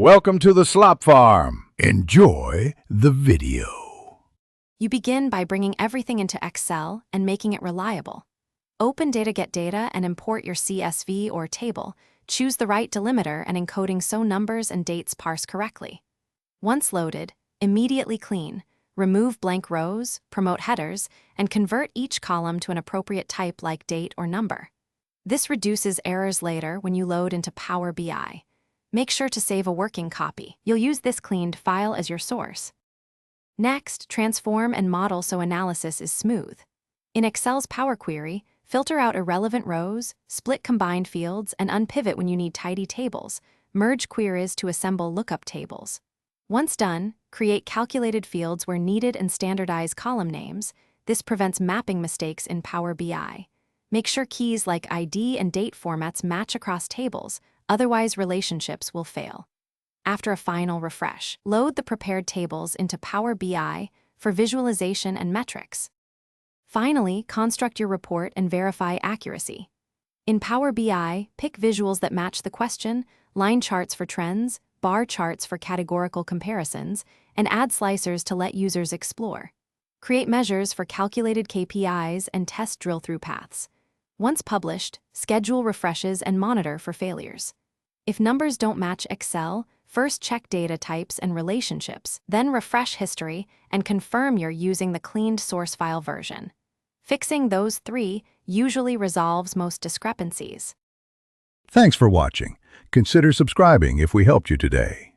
Welcome to the Slop Farm. Enjoy the video. You begin by bringing everything into Excel and making it reliable. Open Get Data and import your CSV or table. Choose the right delimiter and encoding so numbers and dates parse correctly. Once loaded, immediately clean. Remove blank rows, promote headers, and convert each column to an appropriate type like date or number. This reduces errors later when you load into Power BI. Make sure to save a working copy. You'll use this cleaned file as your source. Next, transform and model so analysis is smooth. In Excel's Power Query, filter out irrelevant rows, split combined fields, and unpivot when you need tidy tables. Merge queries to assemble lookup tables. Once done, create calculated fields where needed and standardize column names. This prevents mapping mistakes in Power BI. Make sure keys like ID and date formats match across tables, otherwise relationships will fail. After a final refresh, load the prepared tables into Power BI for visualization and metrics. Finally, construct your report and verify accuracy. In Power BI, pick visuals that match the question, line charts for trends, bar charts for categorical comparisons, and add slicers to let users explore. Create measures for calculated KPIs and test drill-through paths. Once published, schedule refreshes and monitor for failures. If numbers don't match Excel, first check data types and relationships, then refresh history and confirm you're using the cleaned source file version. Fixing those three usually resolves most discrepancies. Thanks for watching. Consider subscribing if we helped you today.